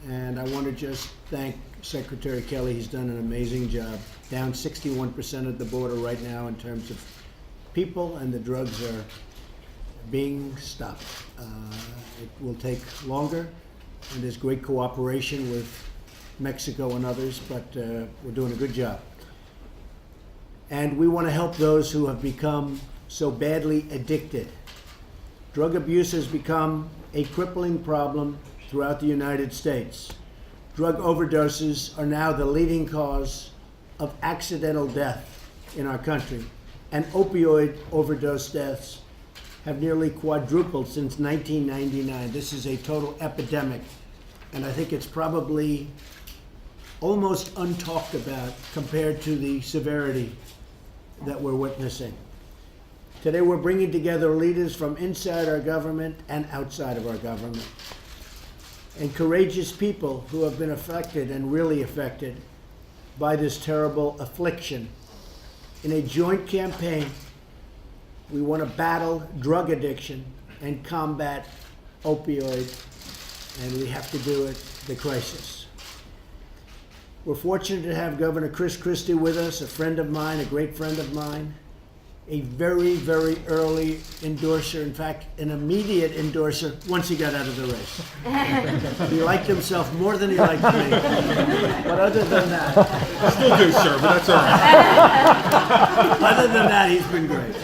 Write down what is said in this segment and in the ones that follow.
And I want to just thank Secretary Kelly. He's done an amazing job. Down 61% at the border right now in terms of people, and the drugs are being stopped. It will take longer, and there's great cooperation with Mexico and others, but we're doing a good job. And we want to help those who have become so badly addicted. Drug abuse has become a crippling problem throughout the United States. Drug overdoses are now the leading cause of accidental death in our country, and opioid overdose deaths have nearly quadrupled since 1999. This is a total epidemic, and I think it's probably almost untalked about compared to the severity that we're witnessing. Today we're bringing together leaders from inside our government and outside of our government, and courageous people who have been affected and really affected by this terrible affliction. In a joint campaign, we want to battle drug addiction and combat opioid, and we have to do it, the crisis. We're fortunate to have Governor Chris Christie with us, a friend of mine, a great friend of mine, a very, very early endorser, in fact, an immediate endorser once he got out of the race. He liked himself more than he liked me. But other than that, Still do, sir, but that's all right. other than that, he's been great.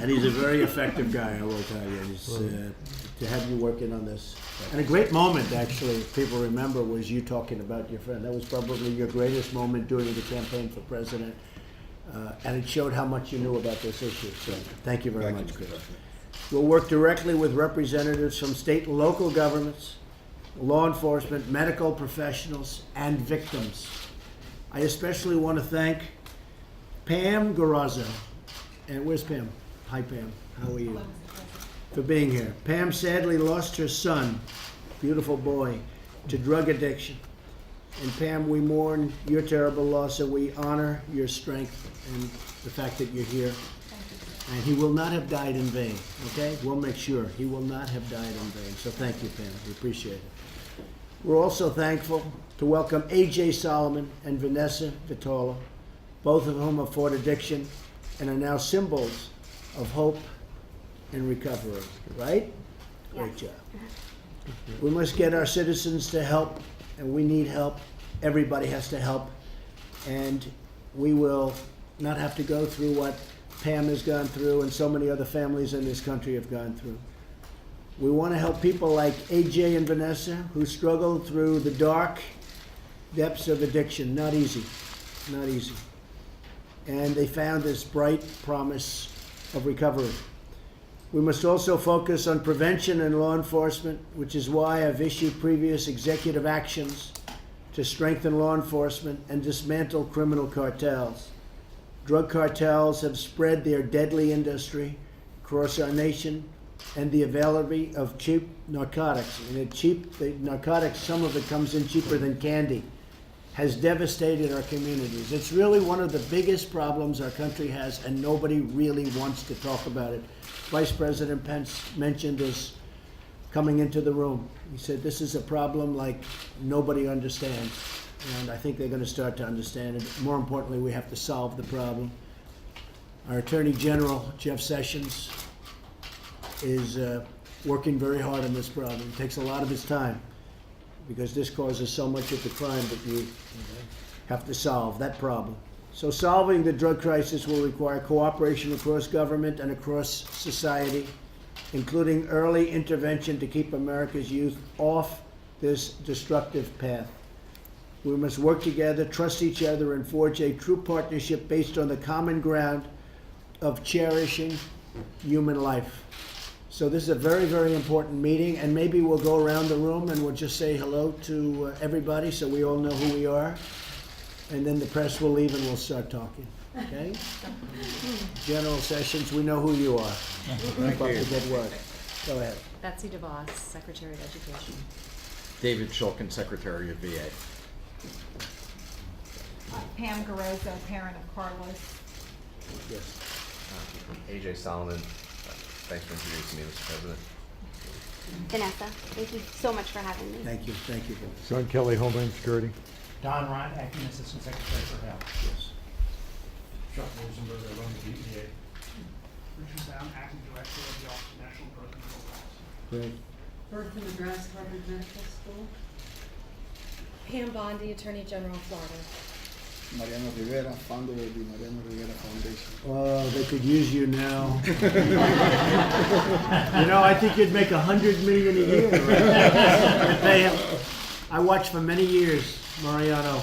And he's a very effective guy, I will tell you. He's, to have you working on this. And a great moment, actually, if people remember, was you talking about your friend. That was probably your greatest moment during the campaign for president. And it showed how much you knew about this issue. So thank you very much, Chris. We'll work directly with representatives from state and local governments, law enforcement, medical professionals, and victims. I especially want to thank Pam Garazzo. And where's Pam? Hi, Pam. How are you? For being here. Pam sadly lost her son, beautiful boy, to drug addiction. And Pam, we mourn your terrible loss, and we honor your strength and the fact that you're here. And he will not have died in vain, okay? We'll make sure he will not have died in vain. So thank you, Pam. We appreciate it. We're also thankful to welcome A.J. Solomon and Vanessa Vitola, both of whom have fought addiction and are now symbols of hope and recovery, right? Great job. We must get our citizens to help, and we need help. Everybody has to help, and we will not have to go through what Pam has gone through and so many other families in this country have gone through. We want to help people like AJ and Vanessa who struggled through the dark depths of addiction. Not easy, not easy. And they found this bright promise of recovery. We must also focus on prevention and law enforcement, which is why I've issued previous executive actions to strengthen law enforcement and dismantle criminal cartels. Drug cartels have spread their deadly industry across our nation, and the availability of cheap narcotics, and the narcotics, some of it comes in cheaper than candy, has devastated our communities. It's really one of the biggest problems our country has, and nobody really wants to talk about it. Vice President Pence mentioned this coming into the room. He said this is a problem like nobody understands, and I think they're going to start to understand it. More importantly, we have to solve the problem. Our Attorney General, Jeff Sessions, is working very hard on this problem. It takes a lot of his time because this causes so much of the crime that you have to solve that problem. So solving the drug crisis will require cooperation across government and across society, including early intervention to keep America's youth off this destructive path. We must work together, trust each other, and forge a true partnership based on the common ground of cherishing human life. So this is a very, very important meeting, and maybe we'll go around the room and we'll just say hello to everybody so we all know who we are. And then the press will leave and we'll start talking, okay? General Sessions, we know who you are. Keep up the good work. Go ahead. Betsy DeVos, Secretary of Education. David Shulkin, Secretary of VA. Pam Garazzo, parent of Carlos. Yes. AJ Solomon, thanks for introducing me, Mr. President. Vanessa. Thank you so much for having me. Thank you, Vanessa. Sean Kelly, Homeland Security. Don Ryan, Acting Assistant Secretary for Health. Yes. Chuck Rosenberg, I run the DEA. Richard Brown, Acting Director of the Office of National Drug Control Laws. Great. Birth and address, Harvard Medical School. Pam Bondi, Attorney General, Florida. Mariano Rivera, founder of the Mariano Rivera Foundation. Oh, they could use you now. You know, I think you'd make $100 million a year. Right? Pay him. I watched for many years, Mariano.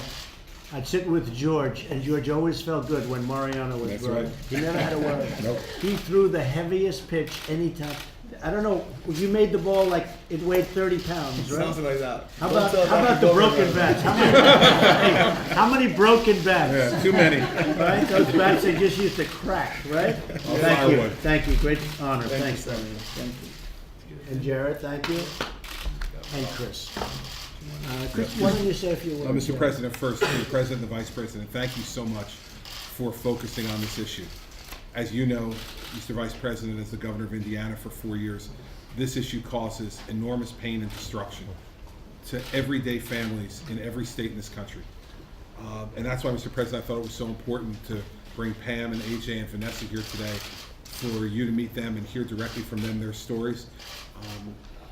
I'd sit with George, and George always felt good when Mariano was That's throwing. right. He never had a worry. Nope. He threw the heaviest pitch anytime. I don't know, you made the ball like it weighed 30 pounds, right? Something like that. How about the broken bats? How many broken bats? Yeah, too many. Right? Those bats they just used to crack, right? Thank you. firewood. Thank you. Great honor. Thanks, sir. Mariano. Thank you. And Jared, thank you. And Chris. Chris, why don't you say a few words? Mr. President, first, to the President and the Vice President, thank you so much for focusing on this issue. As you know, Mr. Vice President, as the Governor of Indiana for 4 years, this issue causes enormous pain and destruction to everyday families in every state in this country. And that's why, Mr. President, I thought it was so important to bring Pam and AJ and Vanessa here today for you to meet them and hear directly from them their stories.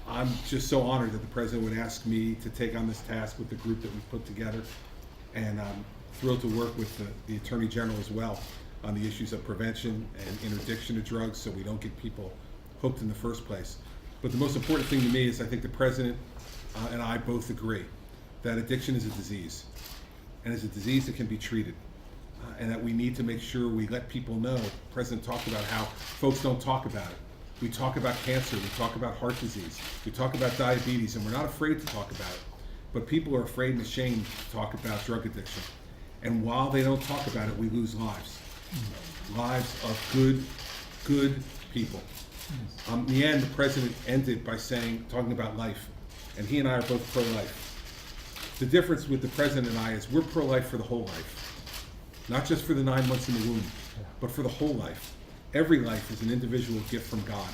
I'm just so honored that the President would ask me to take on this task with the group that we've put together. And I'm thrilled to work with the Attorney General as well on the issues of prevention and interdiction of drugs so we don't get people hooked in the first place. But the most important thing to me is I think the President and I both agree that addiction is a disease, and it's a disease that can be treated, and that we need to make sure we let people know. The President talked about how folks don't talk about it. We talk about cancer, we talk about heart disease, we talk about diabetes, and we're not afraid to talk about it. But people are afraid and ashamed to talk about drug addiction. And while they don't talk about it, we lose lives. Lives of good people. In the end, the President ended by talking about life, and he and I are both pro-life. The difference with the President and I is we're pro-life for the whole life, not just for the 9 months in the womb, but for the whole life. Every life is an individual gift from God,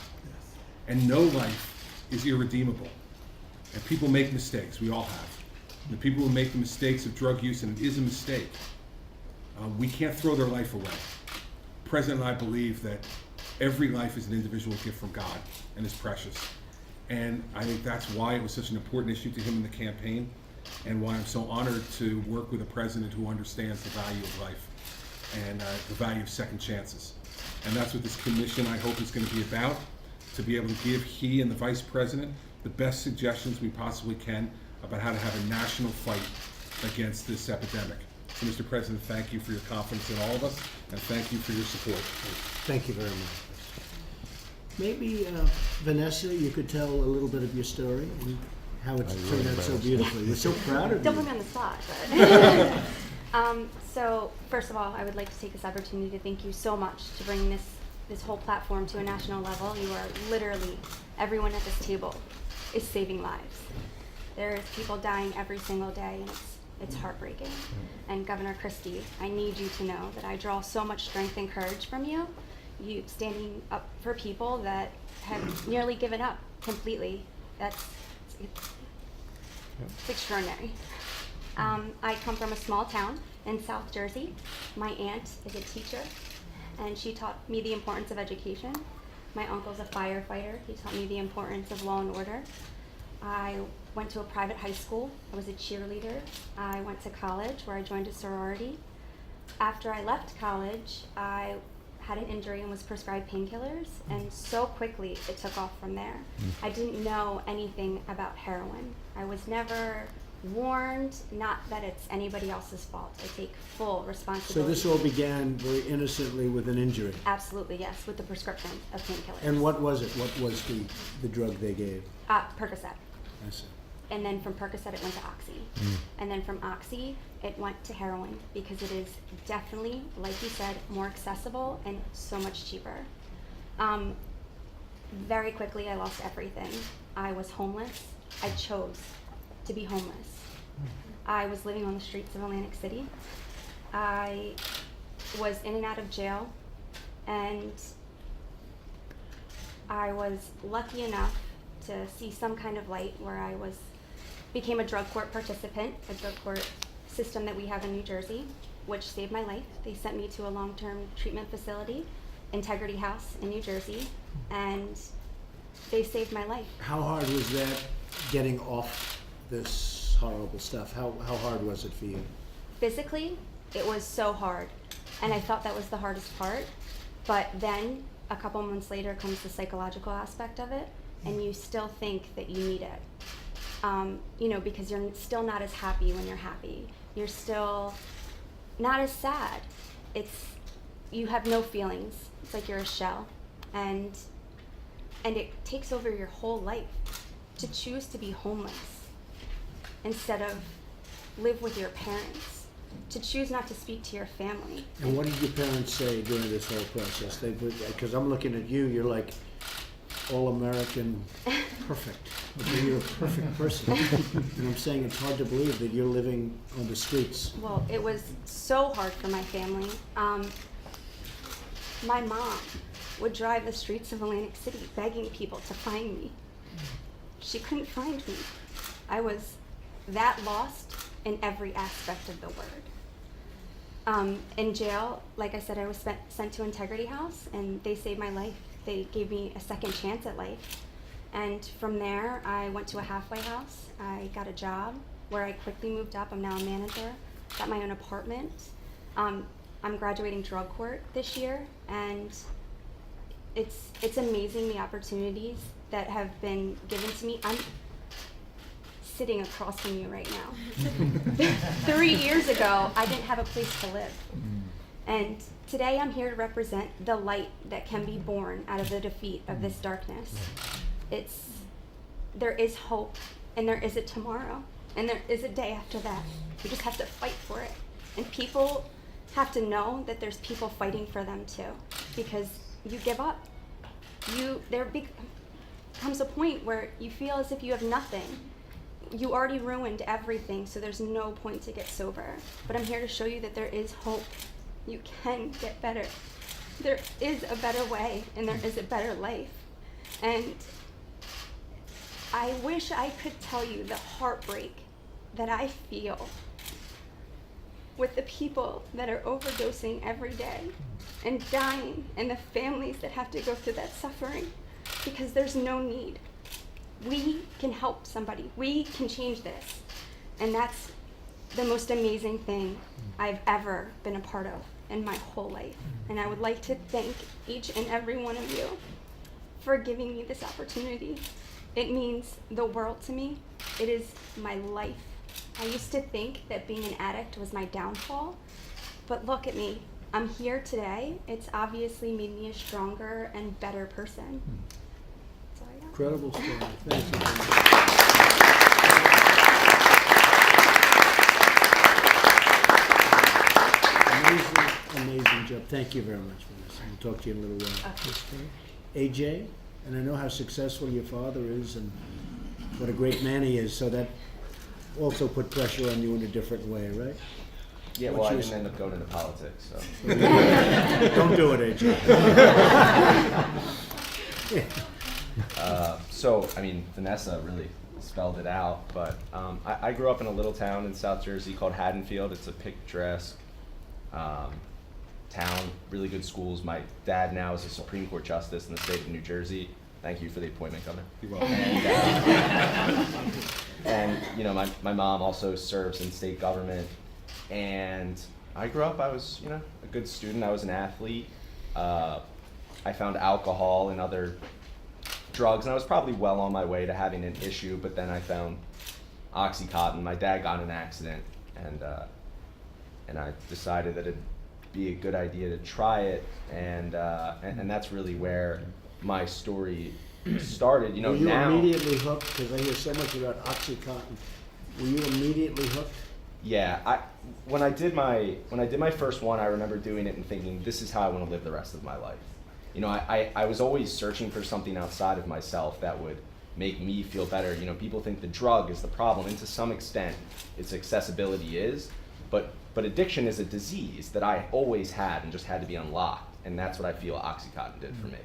and no life is irredeemable. And people make mistakes, we all have. The people who make the mistakes of drug use, and it is a mistake, we can't throw their life away. The President and I believe that every life is an individual gift from God and is precious. And I think that's why it was such an important issue to him in the campaign, and why I'm so honored to work with a president who understands the value of life and the value of second chances. And that's what this commission, I hope, is going to be about, to be able to give he and the Vice President the best suggestions we possibly can about how to have a national fight against this epidemic. So, Mr. President, thank you for your confidence in all of us, and thank you for your support. Thank you very much. Maybe, Vanessa, you could tell a little bit of your story and how it's turned out so beautifully. We're so proud of Don't put me you. on the spot, but so first of all, I would like to take this opportunity to thank you so much to bring this whole platform to a national level. You are literally, everyone at this table is saving lives. There's people dying every single day, and it's heartbreaking. And Governor Christie, I need you to know that I draw so much strength and courage from you. You standing up for people that have nearly given up completely. It's extraordinary. I come from a small town in South Jersey. My aunt is a teacher, and she taught me the importance of education. My uncle's a firefighter. He taught me the importance of law and order. I went to a private high school. I was a cheerleader. I went to college where I joined a sorority. After I left college, I had an injury and was prescribed painkillers, and so quickly it took off from there. I didn't know anything about heroin. I was never warned, not that it's anybody else's fault. I take full responsibility. So this all began very innocently with an injury. Absolutely, yes, with the prescription of painkillers. And what was it? What was the drug they gave? Percocet. I see. And then from Percocet it went to Oxy. And then from Oxy it went to heroin, because it is definitely, like you said, more accessible and so much cheaper. Very quickly I lost everything. I was homeless. I chose to be homeless. I was living on the streets of Atlantic City. I was in and out of jail, and I was lucky enough to see some kind of light where I became a drug court participant, a drug court system that we have in New Jersey, which saved my life. They sent me to a long-term treatment facility, Integrity House in New Jersey, and they saved my life. How hard was that getting off this horrible stuff? How hard was it for you? Physically, it was so hard, and I thought that was the hardest part, but then a couple months later comes the psychological aspect of it, and you still think that you need it. Because you're still not as happy when you're happy. You're still not as sad. You have no feelings. It's like you're a shell, and it takes over your whole life to choose to be homeless instead of live with your parents, to choose not to speak to your family. And what did your parents say during this whole process? Because I'm looking at you, you're like all-American, perfect. You're a perfect person. And I'm saying it's hard to believe that you're living on the streets. Well, it was so hard for my family. My mom would drive the streets of Atlantic City begging people to find me. She couldn't find me. I was that lost in every aspect of the word. In jail, like I said, I was sent to Integrity House, and they saved my life. They gave me a second chance at life. And from there, I went to a halfway house. I got a job where I quickly moved up. I'm now a manager, got my own apartment. I'm graduating drug court this year, and it's amazing the opportunities that have been given to me. I'm sitting across from you right now. 3 years ago, I didn't have a place to live. And today I'm here to represent the light that can be born out of the defeat of this darkness. There is hope, and there is a tomorrow, and there is a day after that. We just have to fight for it. And people have to know that there's people fighting for them too, because you give up. There comes a point where you feel as if you have nothing. You already ruined everything, so there's no point to get sober. But I'm here to show you that there is hope. You can get better. There is a better way, and there is a better life. And I wish I could tell you the heartbreak that I feel with the people that are overdosing every day and dying, and the families that have to go through that suffering, because there's no need. We can help somebody. We can change this. And that's the most amazing thing I've ever been a part of in my whole life. And I would like to thank each and every one of you for giving me this opportunity. It means the world to me. It is my life. I used to think that being an addict was my downfall, but look at me. I'm here today. It's obviously made me a stronger and better person. That's all I got. Incredible story. Thank you. Amazing job. Thank you very much for this. We'll talk to you in a little while. AJ, and I know how successful your father is and what a great man he is, so that also put pressure on you in a different way, right? Yeah, well, I didn't end up going into politics, so. Don't do it, AJ. So, I mean, Vanessa really spelled it out, but I grew up in a little town in South Jersey called Haddonfield. It's a picturesque town, really good schools. My dad now is a Supreme Court Justice in the state of New Jersey. Thank you for the appointment, Governor. You're welcome. And you know, my mom also serves in state government. And I grew up, I was, you know, a good student. I was an athlete. I found alcohol and other drugs, and I was probably well on my way to having an issue, but then I found Oxycontin. My dad got in an accident, and I decided that it'd be a good idea to try it, and that's really where my story started. You know, were you now immediately hooked? Because I hear so much about OxyContin. Were you immediately hooked? Yeah, when I did my first one, I remember doing it and thinking, this is how I want to live the rest of my life. You know, I was always searching for something outside of myself that would make me feel better. You know, people think the drug is the problem, and to some extent, its accessibility is, but addiction is a disease that I always had and just had to be unlocked, and that's what I feel OxyContin did for me.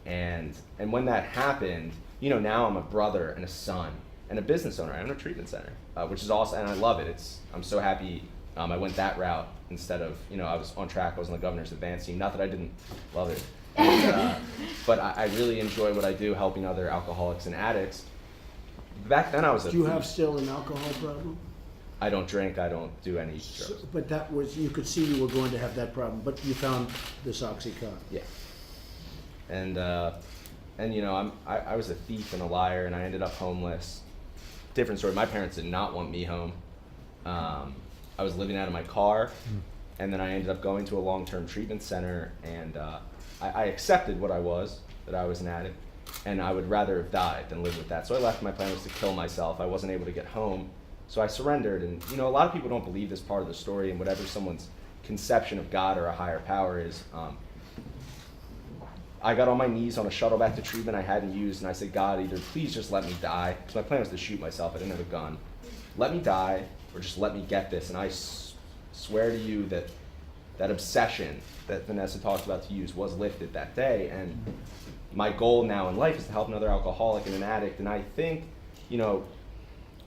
And when that happened, you know, now I'm a brother and a son and a business owner. I own a treatment center, which is awesome, and I love it. I'm so happy I went that route instead of, you know, I was on track. I was on the governor's advance team. Not that I didn't love it, but I really enjoy what I do, helping other alcoholics and addicts. Back then, I was a Do you thief. have still an alcohol problem? I don't drink. I don't do any drugs. So, but that was, you could see you were going to have that problem, but you found this OxyContin. Yeah. And you know, I was a thief and a liar, and I ended up homeless. Different story. My parents did not want me home. I was living out of my car, and then I ended up going to a long-term treatment center, and I accepted what I was, that I was an addict, and I would rather have died than live with that. So I left. My plan was to kill myself. I wasn't able to get home, so I surrendered. And you know, a lot of people don't believe this part of the story, and whatever someone's conception of God or a higher power is. I got on my knees on a shuttle back to treatment I hadn't used, and I said, God, either please just let me die, because my plan was to shoot myself. I didn't have a gun. Let me die, or just let me get this. And I swear to you that that obsession that Vanessa talked about to use was lifted that day. And my goal now in life is to help another alcoholic and an addict. And I think, you know,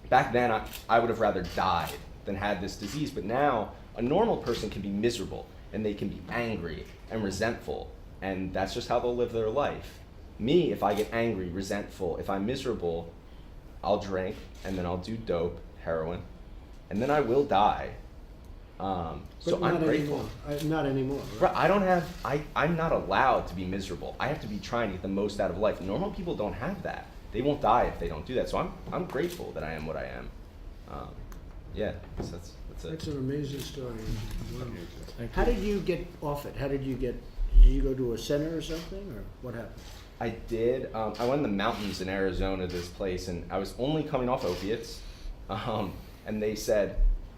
back then I would have rather died than had this disease. But now a normal person can be miserable, and they can be angry and resentful. And that's just how they'll live their life. Me, if I get angry, resentful, if I'm miserable, I'll drink, and then I'll do dope, heroin, and then I will die. So But I'm not grateful. anymore. Not anymore. Right, I don't have, I'm not allowed to be miserable. I have to be trying to get the most out of life. Normal people don't have that. They won't die if they don't do that. So I'm grateful that I am what I am. Yeah, so that's it. That's an amazing story. Wow. Thank How you. did you get off it? Did you go to a center or something, or what happened? I did. I went in the mountains in Arizona to this place, and I was only coming off opiates. And they said,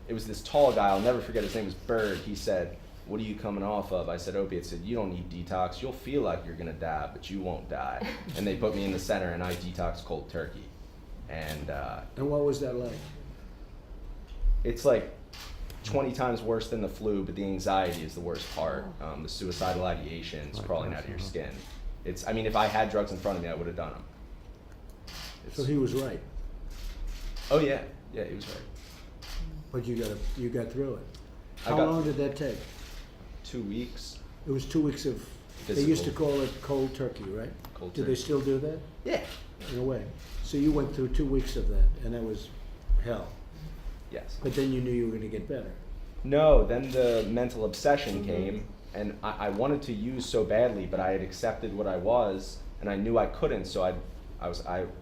it was this tall guy, I'll never forget, his name was Bird. He said, what are you coming off of? I said, opiates. Said, you don't need detox. You'll feel like you're gonna die, but you won't die. And they put me in the center, and I detoxed cold turkey. And And what was that like? it's like 20 times worse than the flu, but the anxiety is the worst part. The suicidal ideation is crawling out of your skin. I mean, if I had drugs in front of me, I would have done them. So he was right, Oh yeah, yeah, he was right. but you got through it. I How got- long did that take? 2 weeks. It was 2 weeks of, they used to Physical. call it cold turkey, right? Cold Do they turkey. still do that? Yeah. In a way. So you went through 2 weeks of that, and that was hell. Yes. But then you knew you were gonna get better. No, then the mental obsession came, and I wanted to use so badly, but I had accepted what I was, and I knew I couldn't, so I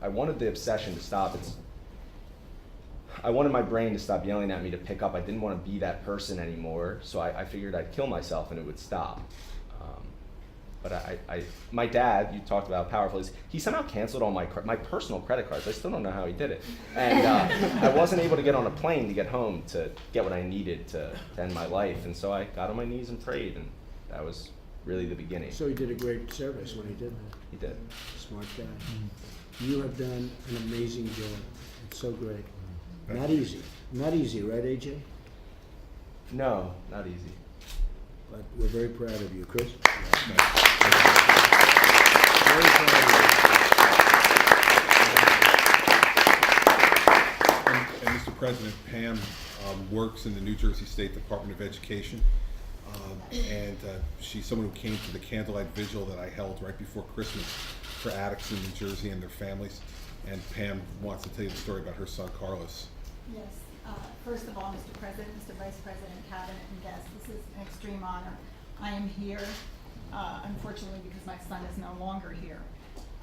wanted the obsession to stop. I wanted my brain to stop yelling at me to pick up. I didn't want to be that person anymore, so I figured I'd kill myself and it would stop. But my dad, you talked about how powerful he is, he somehow canceled all my personal credit cards. I still don't know how he did it. And I wasn't able to get on a plane to get home to get what I needed to end my life. And so I got on my knees and prayed, and that was really the beginning. So he did a great service when he did that. He did. Smart guy. You have done an amazing job. It's so great. Not easy. Not easy, right, AJ? No, not easy. But we're very proud of you, Chris. Thank Very proud of And Mr. President, Pam works in the New Jersey State Department of Education. And she's someone who came to the candlelight vigil that I held right before Christmas for addicts in New Jersey and their families. And Pam wants to tell you the story about her son, Carlos. Yes. First of all, Mr. President, Mr. Vice President, Cabinet, and guests, this is an extreme honor. I am here, unfortunately, because my son is no longer here.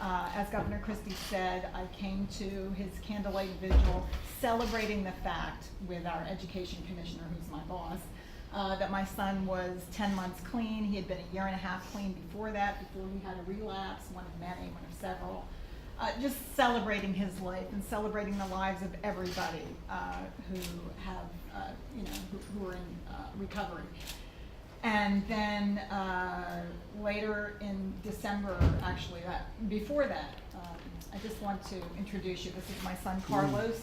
As Governor Christie said, I came to his candlelight vigil celebrating the fact with our Education Commissioner, who's my boss, that my son was 10 months clean. He had been a year and a half clean before that, before he had a relapse, one of many, one of several. Just celebrating his life and celebrating the lives of everybody who have, who are in recovery. And then later in December, actually, before that, I just want to introduce you. This is my son, Carlos.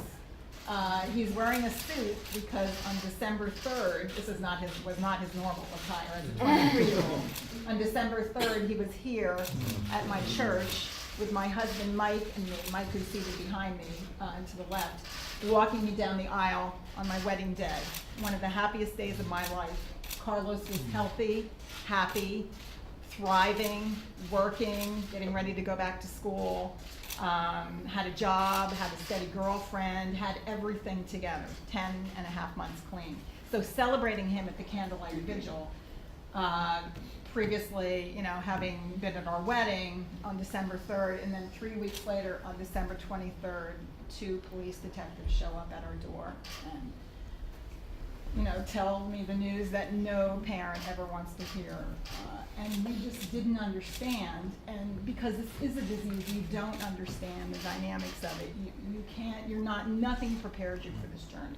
He's wearing a suit because on December 3rd, this was not his normal attire as a 23-year-old. On December 3rd, he was here at my church with my husband Mike and me, Mike who's seated behind me to the left, walking me down the aisle on my wedding day. One of the happiest days of my life. Carlos was healthy, happy, thriving, working, getting ready to go back to school, had a job, had a steady girlfriend, had everything together, 10.5 months clean. So celebrating him at the candlelight vigil, previously, you know, having been at our wedding on December 3rd, and then 3 weeks later on December 23rd, 2 police detectives show up at our door and, you know, tell me the news that no parent ever wants to hear. And we just didn't understand. And because this is a disease, you don't understand the dynamics of it. You can't, nothing prepares you for this journey.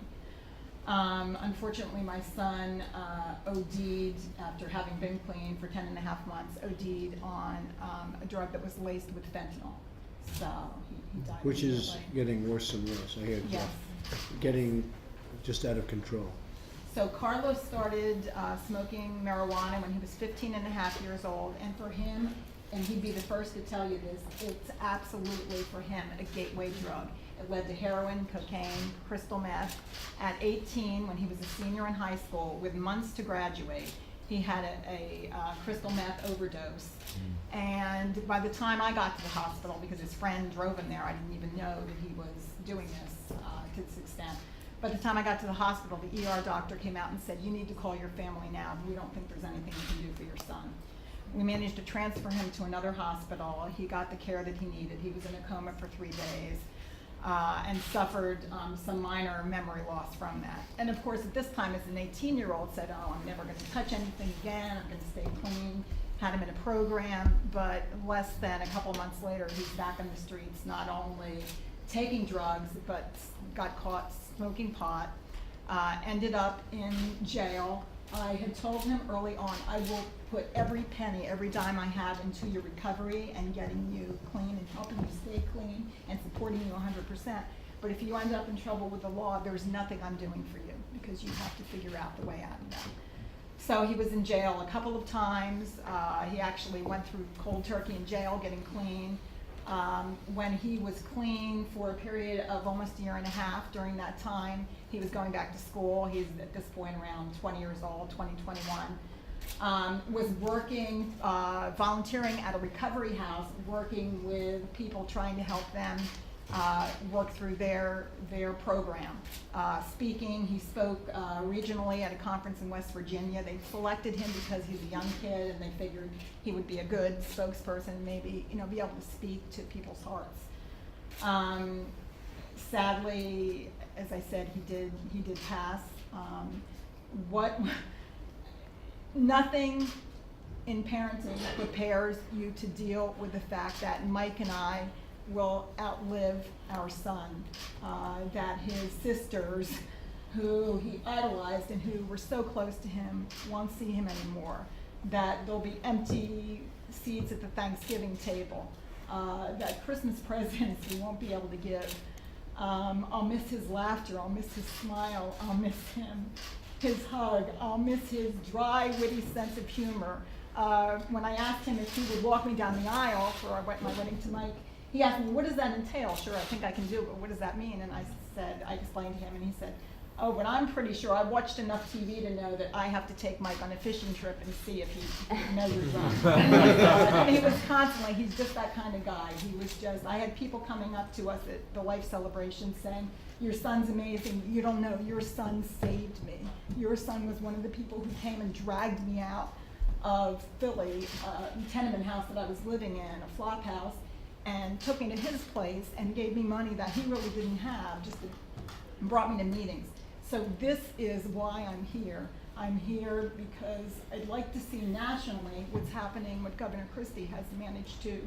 Unfortunately, my son OD'd after having been clean for 10.5 months, OD'd on a drug that was laced with fentanyl. So he died. Which is immediately. getting worse and worse. I hear Yes. getting just out of control. So Carlos started smoking marijuana when he was 15.5 years old, and for him, and he'd be the first to tell you this, it's absolutely for him a gateway drug. It led to heroin, cocaine, crystal meth. At 18, when he was a senior in high school, with months to graduate, he had a crystal meth overdose. And by the time I got to the hospital, because his friend drove him there, I didn't even know that he was doing this to this extent. By the time I got to the hospital, the ER doctor came out and said, "You need to call your family now. We don't think there's anything you can do for your son." We managed to transfer him to another hospital. He got the care that he needed. He was in a coma for 3 days and suffered some minor memory loss from that. And of course, at this time, as an 18-year-old, said, "Oh, I'm never going to touch anything again. I'm going to stay clean." Had him in a program, but less than a couple months later, he's back on the streets, not only taking drugs, but got caught smoking pot, ended up in jail. I had told him early on, I will put every penny, every dime I have into your recovery and getting you clean and helping you stay clean and supporting you 100%. But if you end up in trouble with the law, there's nothing I'm doing for you because you have to figure out the way out of that. So he was in jail a couple of times. He actually went through cold turkey in jail, getting clean. When he was clean for a period of almost a year and a half, during that time, he was going back to school. He's at this point around 20 years old, 2021. Was working, volunteering at a recovery house, working with people, trying to help them work through their program. Speaking, he spoke regionally at a conference in West Virginia. They selected him because he's a young kid, and they figured he would be a good spokesperson, maybe, you know, be able to speak to people's hearts. Sadly, as I said, he did pass. Nothing in parenting prepares you to deal with the fact that Mike and I will outlive our son, that his sisters, who he idolized and who were so close to him, won't see him anymore, that there'll be empty seats at the Thanksgiving table, that Christmas presents he won't be able to give. I'll miss his laughter, I'll miss his smile, I'll miss him, his hug, I'll miss his dry, witty sense of humor. When I asked him if he would walk me down the aisle for my wedding to Mike, he asked me, "What does that entail?" "Sure, I think I can do it, but what does that mean?" And I explained to him, and he said, "Oh, but I'm pretty sure I've watched enough TV to know that I have to take Mike on a fishing trip and see if he measures up." And he was constantly, he's just that kind of guy. He was just, I had people coming up to us at the life celebration saying, "Your son's amazing. You don't know, your son saved me. Your son was one of the people who came and dragged me out of Philly, a tenement house that I was living in, a flop house, and took me to his place and gave me money that he really didn't have, just brought me to meetings." So this is why I'm here. I'm here because I'd like to see nationally what's happening, what Governor Christie has managed to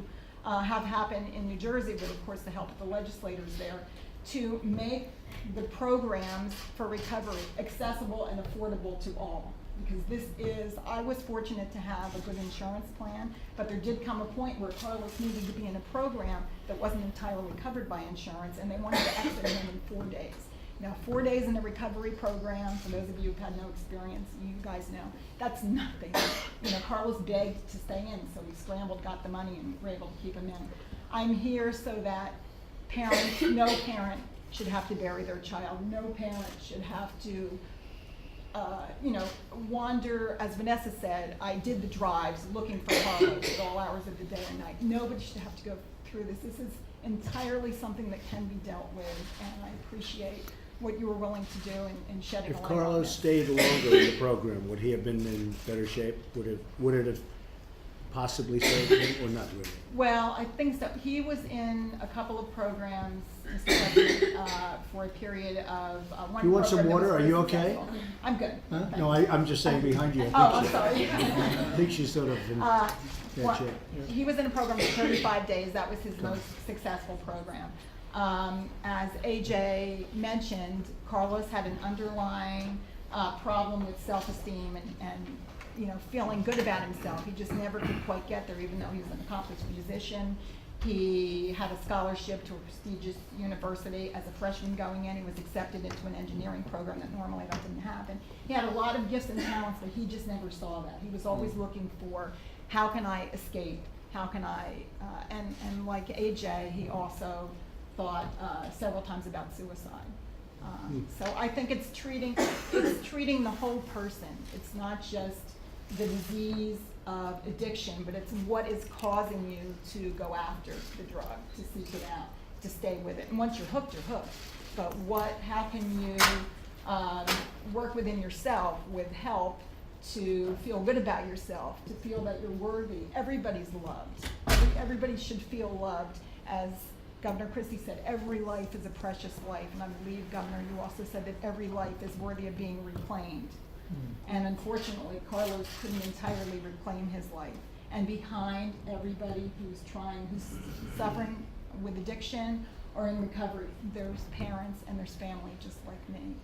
have happen in New Jersey, with, of course, the help of the legislators there, to make the programs for recovery accessible and affordable to all. Because I was fortunate to have a good insurance plan, but there did come a point where Carlos needed to be in a program that wasn't entirely covered by insurance, and they wanted to exit him in 4 days. Now, 4 days in a recovery program, for those of you who've had no experience, you guys know, that's nothing. You know, Carlos begged to stay in, so we scrambled, got the money, and were able to keep him in. I'm here so that parents, no parent should have to bury their child. No parent should have to, wander. As Vanessa said, I did the drives looking for Carlos at all hours of the day and night. Nobody should have to go through this. This is entirely something that can be dealt with, and I appreciate what you were willing to do in shedding a If light on Carlos this. stayed longer in the program, would he have been in better shape? Would it have possibly saved him, or not really? Well, I think so. He was in a couple of programs, Mr. President, for a period of one. You want some program that was water? Are very you okay? successful. I'm good. Huh? Thank No, you. I'm just saying behind you. I'm sorry. I think she's sort of in bad Well, shape. Yeah. he was in a program for 35 days. That was his most successful program. As AJ mentioned, Carlos had an underlying problem with self-esteem and feeling good about himself. He just never could quite get there, even though he was an accomplished musician. He had a scholarship to a prestigious university. As a freshman going in, he was accepted into an engineering program that normally that didn't happen. He had a lot of gifts and talents, but he just never saw that. He was always looking for, how can I escape? How can I, and like AJ, he also thought several times about suicide. So I think it's treating the whole person. It's not just the disease of addiction, but it's what is causing you to go after the drug, to seek it out, to stay with it. And once you're hooked, you're hooked. But how can you work within yourself with help to feel good about yourself, to feel that you're worthy? Everybody's loved. Everybody should feel loved. As Governor Christie said, every life is a precious life. And I believe, Governor, you also said that every life is worthy of being reclaimed. And unfortunately, Carlos couldn't entirely reclaim his life. And behind everybody who's suffering with addiction or in recovery, there's parents and there's family just like me.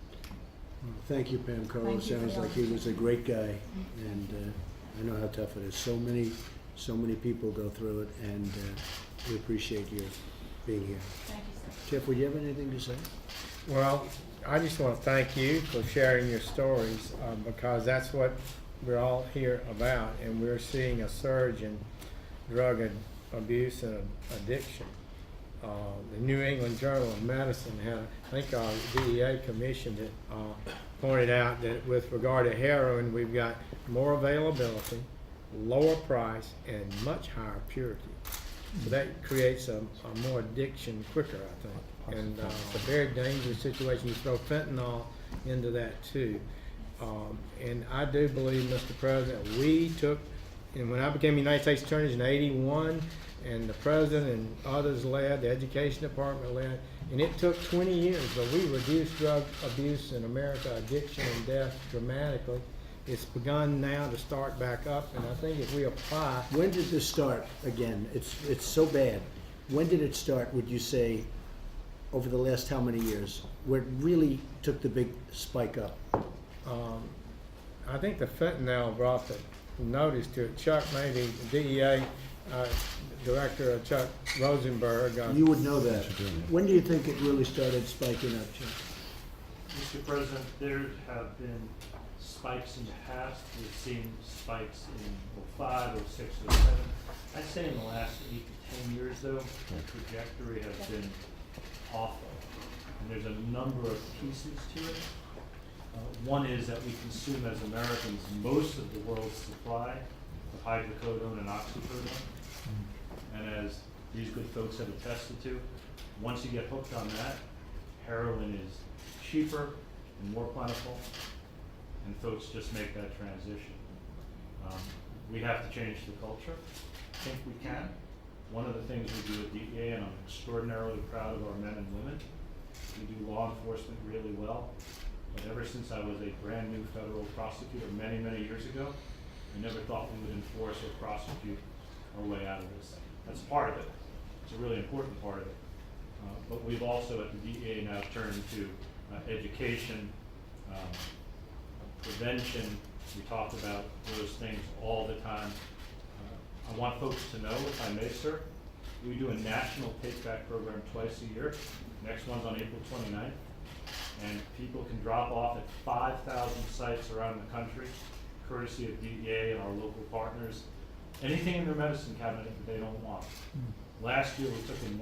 Well, thank you, Pam. Carlos Thank you for sounds the like he was a great guy, and I know how tough it is. So many people go through it, and we appreciate you being here. Thank you, sir. Jeff, would you have anything to say? Well, I just want to thank you for sharing your stories, because that's what we're all here about, and we're seeing a surge in drug abuse and addiction. The New England Journal of Medicine had, I think our DEA commissioned it, pointed out that with regard to heroin, we've got more availability, lower price, and much higher purity. So that creates a more addiction quicker, I think. And it's a very dangerous situation. You throw fentanyl into that too. And I do believe, Mr. President, and when I became United States Attorney in '81, and the President and others led, the Education Department led, and it took 20 years, but we reduced drug abuse in America, addiction and death dramatically. It's begun now to start back up, and I think if we apply... When did this start again? It's so bad. When did it start, would you say, over the last how many years, where it really took the big spike up? I think the fentanyl brought the notice to it. Chuck, maybe the DEA Director Chuck Rosenberg. You would know that. When do you think it really started spiking up, Chuck? Mr. President, there have been spikes in the past. We've seen spikes in 05, 06, 07. I'd say in the last 8 to 10 years, though, the trajectory has been awful. And there's a number of pieces to it. One is that we consume as Americans most of the world's supply of hydrocodone and oxycodone. And as these good folks have attested to, once you get hooked on that, heroin is cheaper and more plentiful, and folks just make that transition. We have to change the culture. I think we can. One of the things we do at DEA, and I'm extraordinarily proud of our men and women, we do law enforcement really well. But ever since I was a brand new federal prosecutor many, many years ago, I never thought we would enforce or prosecute our way out of this. That's part of it. It's a really important part of it. But we've also at the DEA now turned to education, prevention. We talk about those things all the time. I want folks to know, if I may, sir, we do a national take-back program twice a year. Next one's on April 29th. And people can drop off at 5,000 sites around the country, courtesy of DEA and our local partners, anything in their medicine cabinet that they don't want. Last year, we took in